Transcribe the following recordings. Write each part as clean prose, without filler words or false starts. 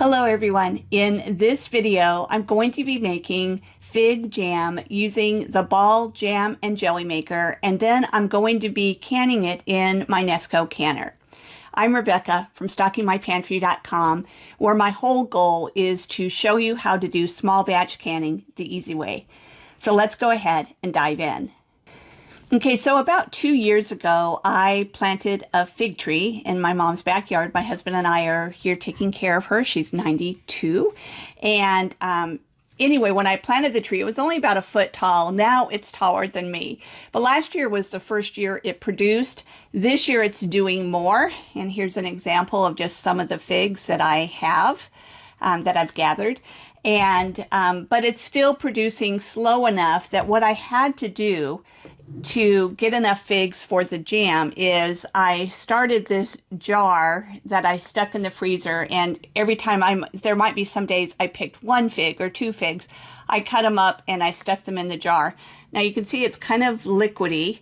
Hello everyone. In this video, I'm going to be making fig jam using the ball jam and jelly maker, and then I'm going to be canning it in my Nesco canner. I'm Rebecca from StockingMyPantry.com, where my whole goal is to show you how to do small batch canning the easy way. So let's go ahead and dive in. Okay, so about 2 years ago, I planted a fig tree in my mom's backyard. My husband and I are here taking care of her. She's 92. And anyway, when I planted the tree, it was only about a foot tall. Now it's taller than me. But last year was the first year it produced. This year it's doing more. And here's an example of just some of the figs that I have, that I've gathered. And but it's still producing slow enough that what I had to do to get enough figs for the jam is I started this jar that I stuck in the freezer, and every time there might be some days I picked 1 fig or 2 figs, I cut them up and I stuck them in the jar. Now you can see it's kind of liquidy,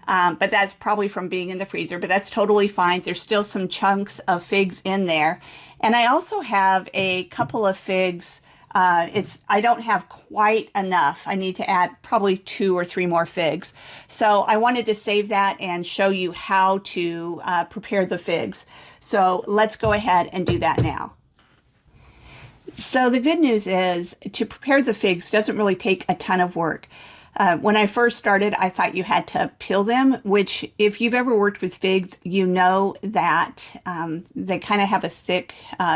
but that's probably from being in the freezer, but that's totally fine. There's still some chunks of figs in there. And I also have a couple of figs. I don't have quite enough. I need to add probably 2 or 3 more figs. So I wanted to save that and show you how to prepare the figs. So let's go ahead and do that now. So the good news is to prepare the figs doesn't really take a ton of work. When I first started, I thought you had to peel them, which if you've ever worked with figs, you know that they kind of have a thick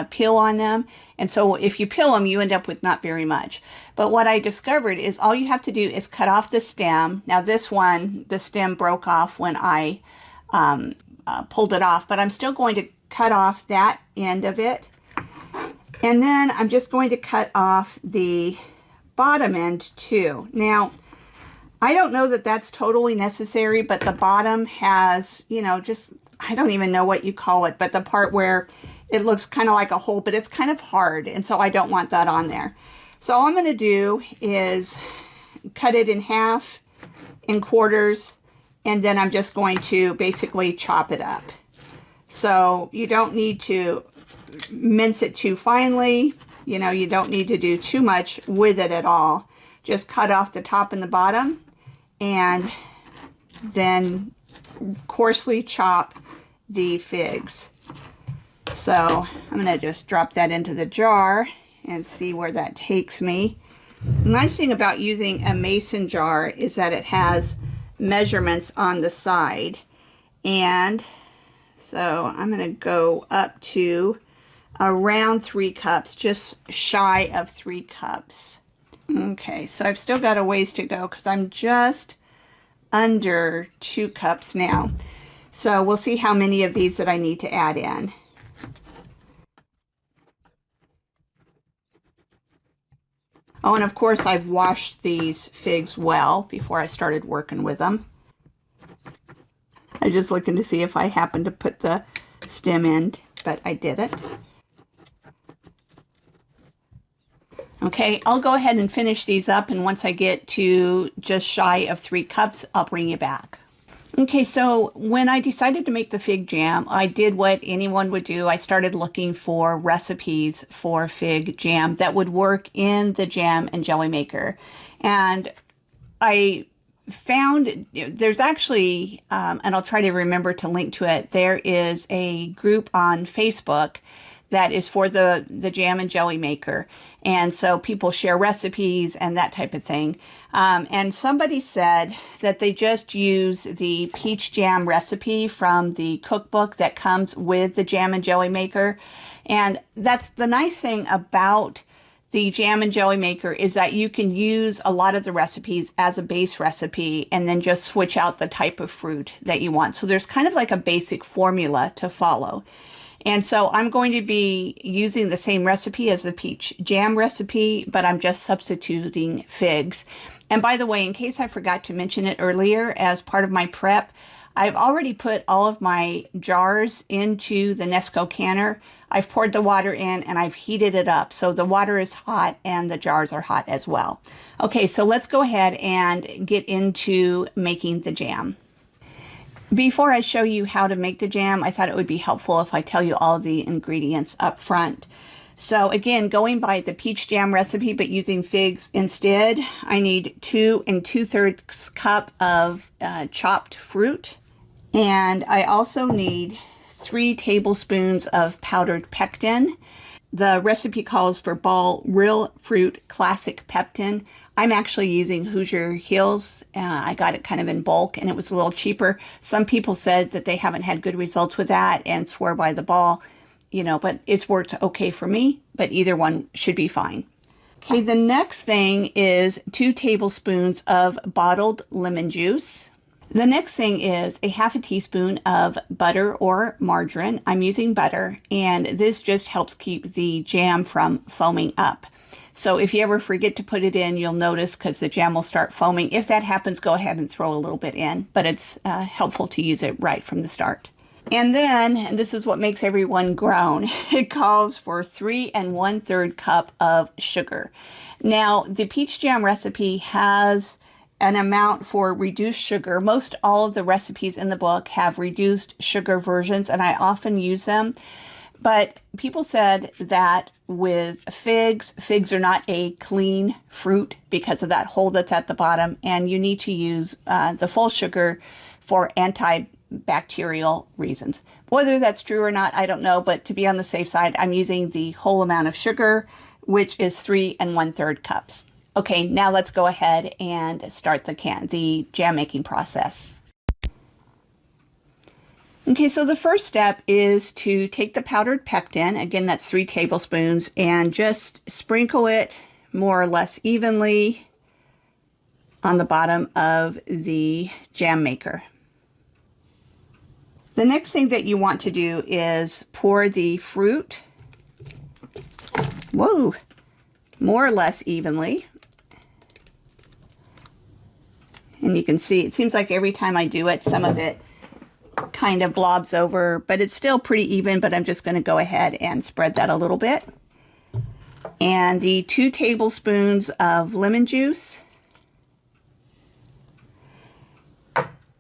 peel on them. And so if you peel them, you end up with not very much. But what I discovered is all you have to do is cut off the stem. Now this one, the stem broke off when I pulled it off, but I'm still going to cut off that end of it. And then I'm just going to cut off the bottom end too. Now, I don't know that that's totally necessary, but the bottom has, you know, just, I don't even know what you call it, but the part where it looks kind of like a hole, but it's kind of hard, and so I don't want that on there. So all I'm going to do is cut it in half, in quarters, and then I'm just going to basically chop it up. So you don't need to mince it too finely. You know, you don't need to do too much with it at all. Just cut off the top and the bottom, and then coarsely chop the figs. So I'm going to just drop that into the jar and see where that takes me. The nice thing about using a mason jar is that it has measurements on the side. And so I'm going to go up to around 3 cups, just shy of 3 cups. Okay, so I've still got a ways to go because I'm just under 2 cups now. So we'll see how many of these that I need to add in. Oh, and of course I've washed these figs well before I started working with them. I was just looking to see if I happened to put the stem in, but I didn't. Okay, I'll go ahead and finish these up, and once I get to just shy of 3 cups, I'll bring you back. Okay, so when I decided to make the fig jam, I did what anyone would do. I started looking for recipes for fig jam that would work in the jam and jelly maker. And I found there's actually, and I'll try to remember to link to it, there is a group on Facebook that is for the jam and jelly maker. And so people share recipes and that type of thing. And somebody said that they just use the peach jam recipe from the cookbook that comes with the jam and jelly maker. And that's the nice thing about the jam and jelly maker, is that you can use a lot of the recipes as a base recipe and then just switch out the type of fruit that you want. So there's kind of like a basic formula to follow. And so I'm going to be using the same recipe as the peach jam recipe, but I'm just substituting figs. And by the way, in case I forgot to mention it earlier, as part of my prep, I've already put all of my jars into the Nesco canner. I've poured the water in and I've heated it up. So the water is hot and the jars are hot as well. Okay, so let's go ahead and get into making the jam. Before I show you how to make the jam, I thought it would be helpful if I tell you all the ingredients up front. So again, going by the peach jam recipe, but using figs instead, I need 2 2/3 cup of chopped fruit. And I also need 3 tablespoons of powdered pectin. The recipe calls for Ball Real Fruit Classic Pectin. I'm actually using Hoosier Hills. I got it kind of in bulk and it was a little cheaper. Some people said that they haven't had good results with that and swore by the Ball, you know, but it's worked okay for me, but either one should be fine. Okay, the next thing is 2 tablespoons of bottled lemon juice. The next thing is a 1/2 teaspoon of butter or margarine. I'm using butter, and this just helps keep the jam from foaming up. So if you ever forget to put it in, you'll notice because the jam will start foaming. If that happens, go ahead and throw a little bit in, but it's helpful to use it right from the start. And then, and this is what makes everyone groan, it calls for 3 1/3 cup of sugar. Now, the peach jam recipe has an amount for reduced sugar. Most all of the recipes in the book have reduced sugar versions, and I often use them. But people said that with figs are not a clean fruit because of that hole that's at the bottom, and you need to use the full sugar for antibacterial reasons. Whether that's true or not, I don't know, but to be on the safe side, I'm using the whole amount of sugar, which is 3 1/3 cups. Okay, now let's go ahead and start the jam making process. Okay, so the first step is to take the powdered pectin, again that's 3 tablespoons, and just sprinkle it more or less evenly on the bottom of the jam maker. The next thing that you want to do is pour the fruit, more or less evenly. And you can see, it seems like every time I do it, some of it kind of blobs over, but it's still pretty even, but I'm just going to go ahead and spread that a little bit. And the 2 tablespoons of lemon juice.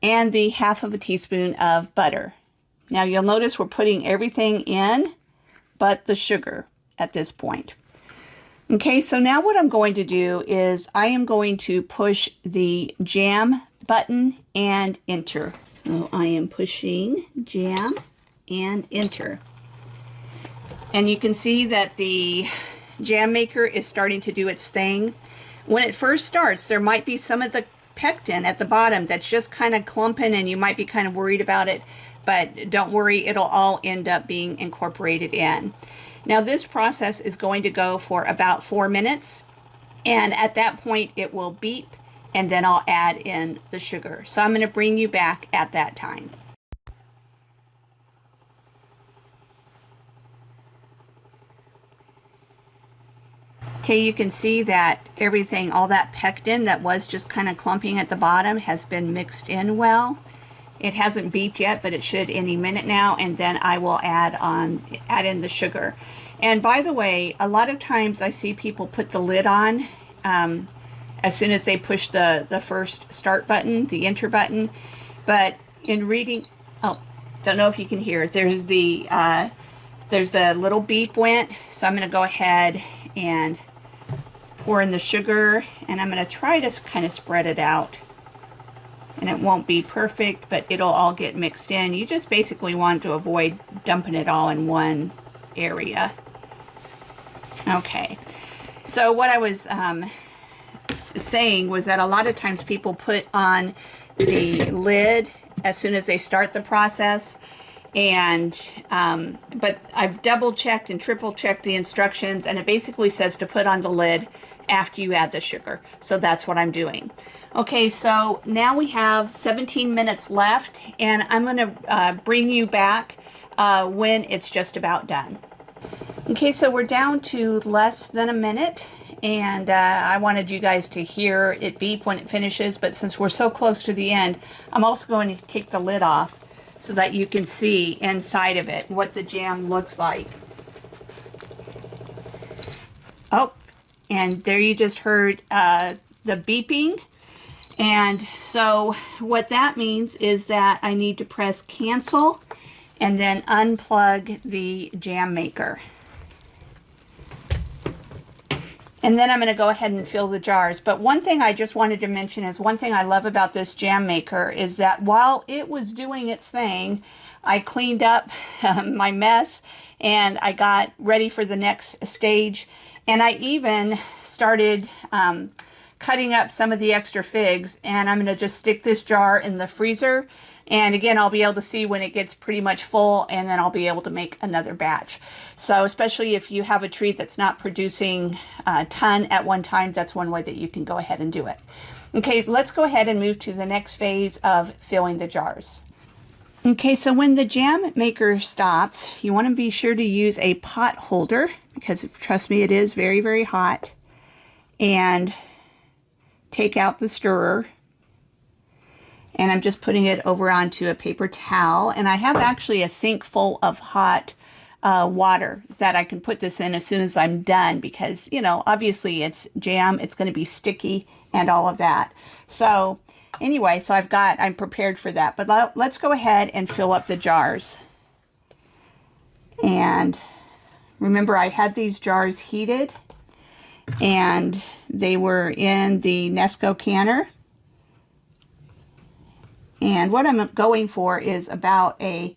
And the 1/2 teaspoon of butter. Now you'll notice we're putting everything in but the sugar at this point. Okay, so now what I'm going to do is I am going to push the jam button and enter. So I am pushing jam and enter. And you can see that the jam maker is starting to do its thing. When it first starts, there might be some of the pectin at the bottom that's just kind of clumping and you might be kind of worried about it, but don't worry, it'll all end up being incorporated in. Now this process is going to go for about 4 minutes, and at that point it will beep and then I'll add in the sugar. So I'm going to bring you back at that time. Okay, you can see that everything, all that pectin that was just kind of clumping at the bottom has been mixed in well. It hasn't beeped yet, but it should any minute now, and then I will add in the sugar. And by the way, a lot of times I see people put the lid on as soon as they push the first start button, the enter button. But in reading, oh, don't know if you can hear it. There's the little beep went, so I'm going to go ahead and pour in the sugar, and I'm going to try to kind of spread it out. And it won't be perfect, but it'll all get mixed in. You just basically want to avoid dumping it all in one area. Okay, so what I was saying was that a lot of times people put on the lid as soon as they start the process, and but I've double checked and triple checked the instructions, and it basically says to put on the lid after you add the sugar. So that's what I'm doing. Okay, so now we have 17 minutes left, and I'm going to bring you back when it's just about done. Okay, so we're down to less than a minute, and I wanted you guys to hear it beep when it finishes, but since we're so close to the end, I'm also going to take the lid off so that you can see inside of it what the jam looks like. Oh, and there you just heard the beeping. And so what that means is that I need to press cancel and then unplug the jam maker. And then I'm going to go ahead and fill the jars. But one thing I just wanted to mention is one thing I love about this jam maker is that while it was doing its thing, I cleaned up my mess and I got ready for the next stage. And I even started cutting up some of the extra figs, and I'm going to just stick this jar in the freezer. And again, I'll be able to see when it gets pretty much full, and then I'll be able to make another batch. So especially if you have a tree that's not producing a ton at one time, that's one way that you can go ahead and do it. Okay, let's go ahead and move to the next phase of filling the jars. Okay, so when the jam maker stops, you want to be sure to use a pot holder, because trust me, it is very, very hot. And take out the stirrer. And I'm just putting it over onto a paper towel. And I have actually a sink full of hot water that I can put this in as soon as I'm done, because, you know, obviously it's jam, it's going to be sticky and all of that. So anyway, so I'm prepared for that. But let's go ahead and fill up the jars. And remember, I had these jars heated and they were in the Nesco canner. And what I'm going for is about a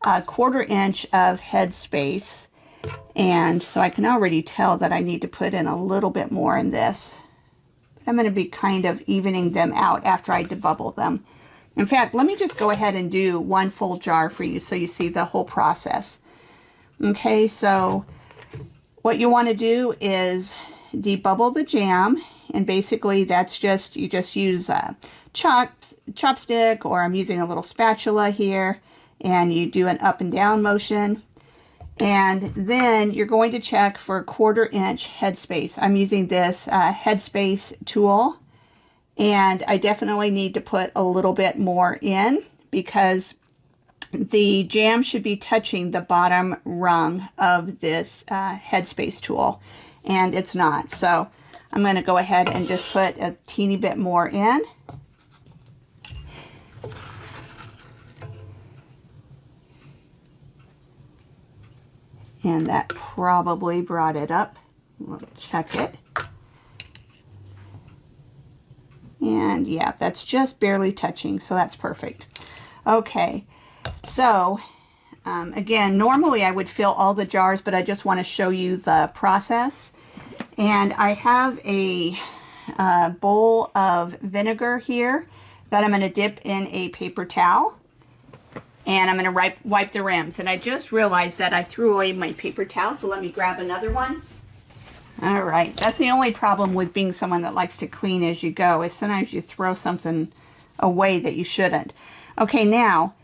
1/4 inch of head space. And so I can already tell that I need to put in a little bit more in this. But I'm going to be kind of evening them out after I debubble them. In fact, let me just go ahead and do one full jar for you so you see the whole process. Okay, so what you want to do is debubble the jam. And basically that's just, you just use a chopstick, or I'm using a little spatula here, and you do an up and down motion. And then you're going to check for 1/4 inch headspace. I'm using this headspace tool, and I definitely need to put a little bit more in because the jam should be touching the bottom rung of this headspace tool, and it's not. So I'm going to go ahead and just put a teeny bit more in. And that probably brought it up. We'll check it. And yeah, that's just barely touching, so that's perfect. Okay, so again, normally I would fill all the jars, but I just want to show you the process. And I have a bowl of vinegar here that I'm going to dip in a paper towel. And I'm going to wipe the rims. And I just realized that I threw away my paper towel, so let me grab another one. All right, that's the only problem with being someone that likes to clean as you go, is sometimes you throw something away that you shouldn't. Okay, now,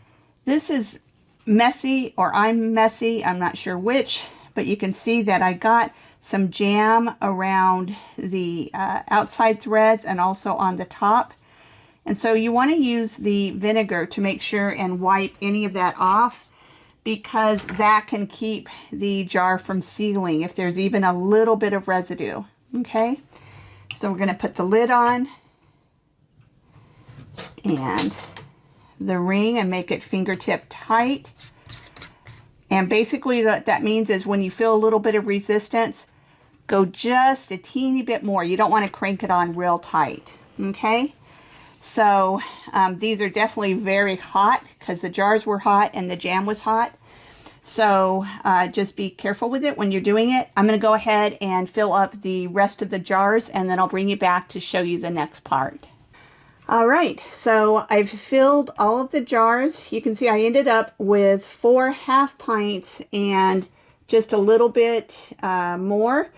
this is messy, or I'm messy, I'm not sure which, but you can see that I got some jam around the outside threads and also on the top. And so you want to use the vinegar to make sure and wipe any of that off, because that can keep the jar from sealing if there's even a little bit of residue. Okay, so we're going to put the lid on and the ring and make it fingertip tight. And basically what that means is when you feel a little bit of resistance, go just a teeny bit more. You don't want to crank it on real tight. Okay. So these are definitely very hot because the jars were hot and the jam was hot. So just be careful with it when you're doing it. I'm going to go ahead and fill up the rest of the jars, and then I'll bring you back to show you the next part. All right, so I've filled all of the jars. You can see I ended up with 4 half pints and just a little bit more.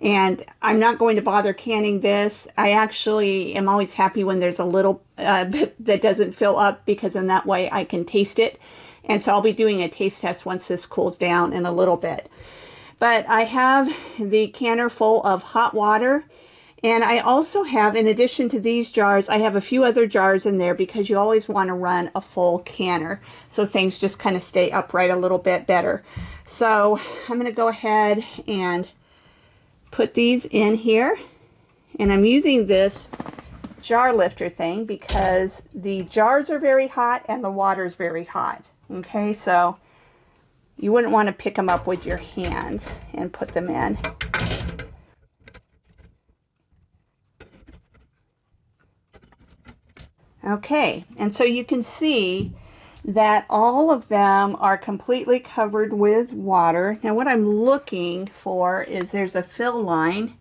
And I'm not going to bother canning this. I actually am always happy when there's a little bit that doesn't fill up, because in that way I can taste it. And so I'll be doing a taste test once this cools down in a little bit. But I have the canner full of hot water. And I also have, in addition to these jars, I have a few other jars in there because you always want to run a full canner so things just kind of stay upright a little bit better. So I'm going to go ahead and put these in here, and I'm using this jar lifter thing because the jars are very hot and the water is very hot. Okay, so you wouldn't want to pick them up with your hands and put them in. Okay, and so you can see that all of them are completely covered with water. Now what I'm looking for is there's a fill line,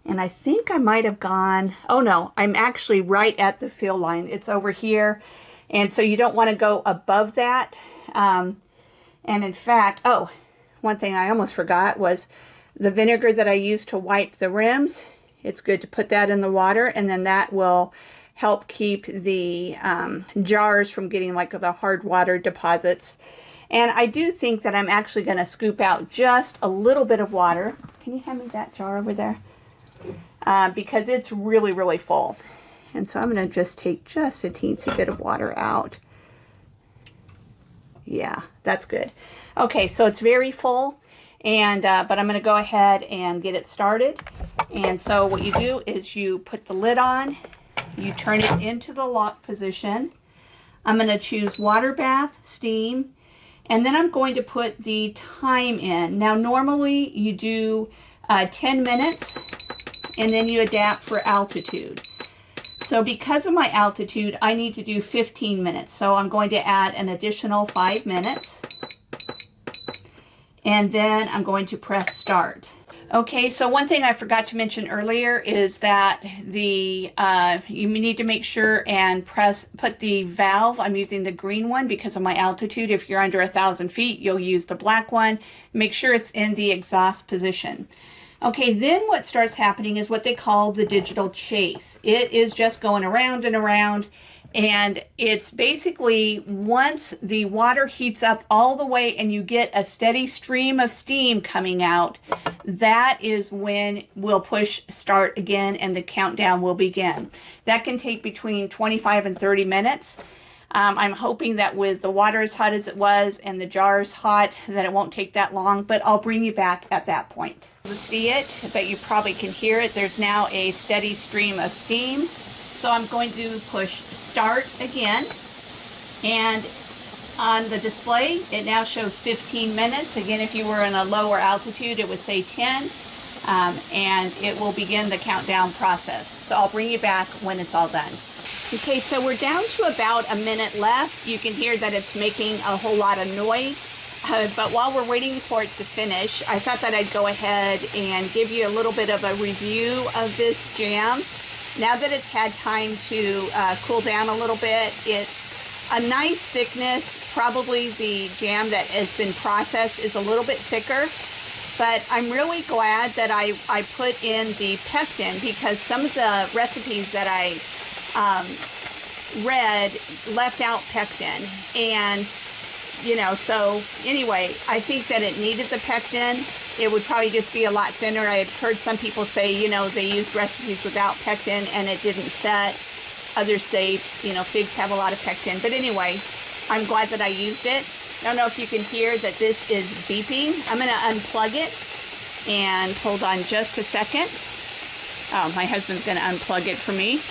and I think I might have gone, oh no, I'm actually right at the fill line. It's over here, and so you don't want to go above that. And in fact, oh, one thing I almost forgot was the vinegar that I used to wipe the rims. It's good to put that in the water, and then that will help keep the jars from getting like the hard water deposits. And I do think that I'm actually going to scoop out just a little bit of water. Can you hand me that jar over there? Because it's really, really full. And so I'm going to just take just a teensy bit of water out. Yeah, that's good. Okay, so it's very full, and but I'm going to go ahead and get it started. And so what you do is you put the lid on, you turn it into the lock position. I'm going to choose water bath, steam, and then I'm going to put the time in. Now normally you do 10 minutes, and then you adapt for altitude. So because of my altitude, I need to do 15 minutes. So I'm going to add an additional 5 minutes. And then I'm going to press start. Okay, so one thing I forgot to mention earlier is that the you need to make sure and put the valve. I'm using the green one because of my altitude. If you're under 1,000 feet, you'll use the black one. Make sure it's in the exhaust position. Okay, then what starts happening is what they call the digital chase. It is just going around and around, and it's basically once the water heats up all the way and you get a steady stream of steam coming out, that is when we'll push start again and the countdown will begin. That can take between 25 and 30 minutes. I'm hoping that with the water as hot as it was and the jars hot, that it won't take that long, but I'll bring you back at that point. You see it, but you probably can hear it. There's now a steady stream of steam. So I'm going to push start again. And on the display, it now shows 15 minutes. Again, if you were in a lower altitude, it would say 10. And it will begin the countdown process. So I'll bring you back when it's all done. Okay, so we're down to about a minute left. You can hear that it's making a whole lot of noise. But while we're waiting for it to finish, I thought that I'd go ahead and give you a little bit of a review of this jam. Now that it's had time to cool down a little bit, it's a nice thickness. Probably the jam that has been processed is a little bit thicker. But I'm really glad that I put in the pectin, because some of the recipes that I read left out pectin, and you know, so anyway, I think that it needed the pectin. It would probably just be a lot thinner. I had heard some people say, you know, they used recipes without pectin and it didn't set. Others say, you know, figs have a lot of pectin. But anyway, I'm glad that I used it. I don't know if you can hear that this is beeping. I'm going to unplug it, and hold on just a second. Oh, my husband's going to unplug it for me.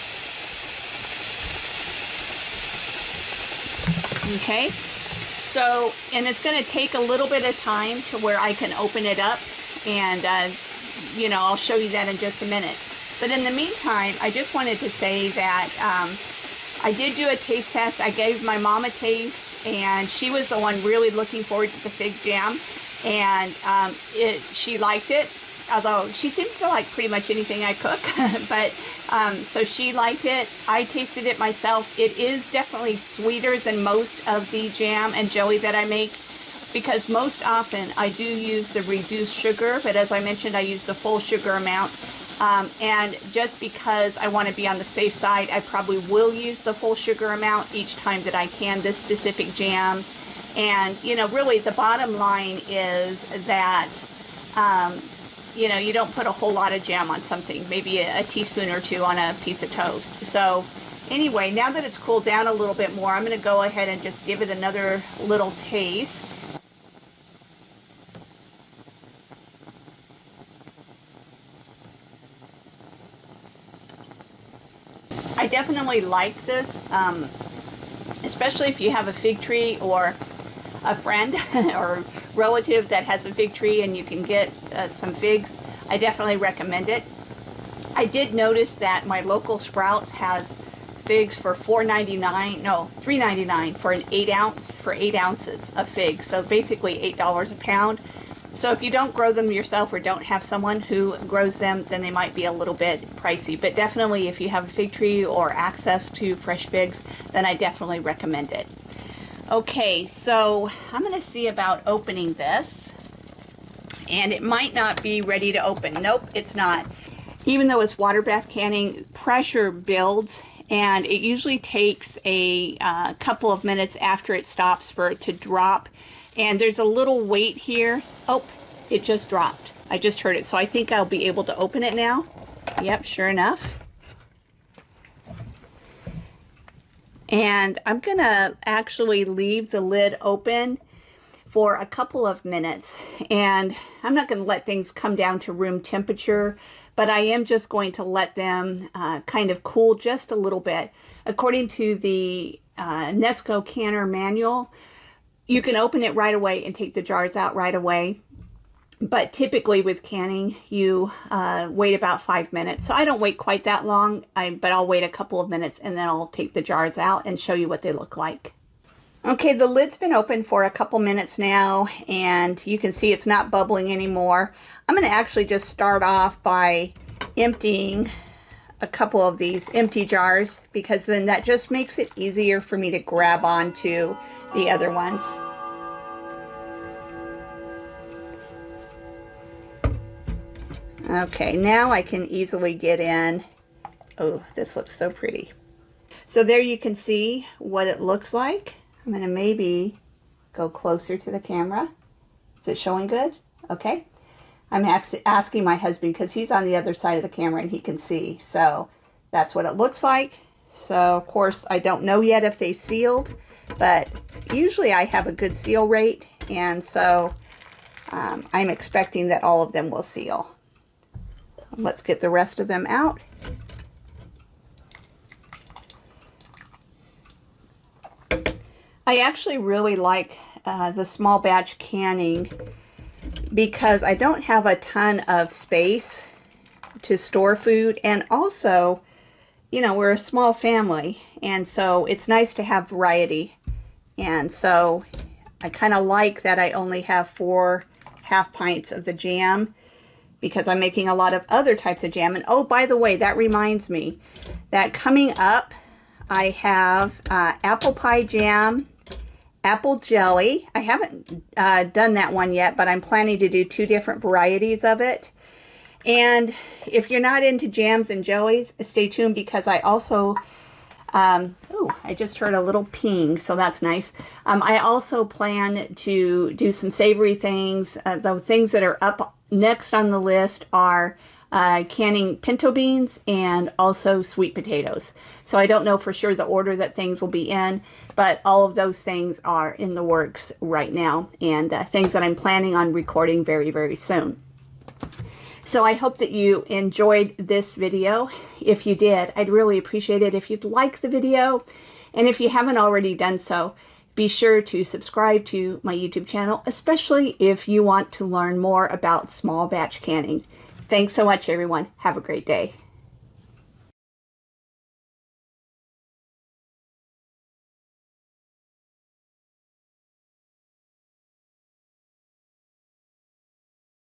Okay, so, and it's going to take a little bit of time to where I can open it up, and, you know, I'll show you that in just a minute. But in the meantime, I just wanted to say that I did do a taste test. I gave my mom a taste, and she was the one really looking forward to the fig jam, and she liked it. Although she seems to like pretty much anything I cook, but so she liked it. I tasted it myself. It is definitely sweeter than most of the jam and jelly that I make, because most often I do use the reduced sugar, but as I mentioned, I use the full sugar amount. And just because I want to be on the safe side, I probably will use the full sugar amount each time that I can this specific jam. And, you know, really the bottom line is that you know, you don't put a whole lot of jam on something, maybe a teaspoon or two on a piece of toast. So anyway, now that it's cooled down a little bit more, I'm going to go ahead and just give it another little taste. I definitely like this, especially if you have a fig tree or a friend or relative that has a fig tree and you can get some figs. I definitely recommend it. I did notice that my local Sprouts has figs for $4.99, no, $3.99 for an 8-ounce, for 8 ounces of figs. So basically $8 a pound. So if you don't grow them yourself or don't have someone who grows them, then they might be a little bit pricey. But definitely if you have a fig tree or access to fresh figs, then I definitely recommend it. Okay, so I'm going to see about opening this. And it might not be ready to open. Nope, it's not. Even though it's water bath canning, pressure builds, and it usually takes a couple of minutes after it stops for it to drop. And there's a little weight here. Oh, it just dropped. I just heard it. So I think I'll be able to open it now. Yep, sure enough. And I'm going to actually leave the lid open for a couple of minutes. And I'm not going to let things come down to room temperature, but I am just going to let them kind of cool just a little bit. According to the Nesco canner manual, you can open it right away and take the jars out right away. But typically with canning, you wait about 5 minutes. So I don't wait quite that long, but I'll wait a couple of minutes and then I'll take the jars out and show you what they look like. Okay, the lid's been open for a couple minutes now, and you can see it's not bubbling anymore. I'm going to actually just start off by emptying a couple of these empty jars, because then that just makes it easier for me to grab onto the other ones. Okay, now I can easily get in. Oh, this looks so pretty. So there you can see what it looks like. I'm going to maybe go closer to the camera. Is it showing good? Okay. I'm asking my husband because he's on the other side of the camera and he can see. So that's what it looks like. So of course I don't know yet if they sealed, but usually I have a good seal rate, and so I'm expecting that all of them will seal. Let's get the rest of them out. I actually really like the small batch canning because I don't have a ton of space to store food, and also, you know, we're a small family, and so it's nice to have variety. And so I kind of like that I only have 4 half pints of the jam, because I'm making a lot of other types of jam. And oh, by the way, that reminds me that coming up I have apple pie jam, apple jelly. I haven't done that one yet, but I'm planning to do 2 different varieties of it. And if you're not into jams and jellies, stay tuned, because I also, oh, I just heard a little ping, so that's nice. I also plan to do some savory things. The things that are up next on the list are canning pinto beans and also sweet potatoes. So I don't know for sure the order that things will be in, but all of those things are in the works right now, and things that I'm planning on recording very, very soon. So I hope that you enjoyed this video. If you did, I'd really appreciate it if you'd like the video. And if you haven't already done so, be sure to subscribe to my YouTube channel, especially if you want to learn more about small batch canning. Thanks so much, everyone. Have a great day.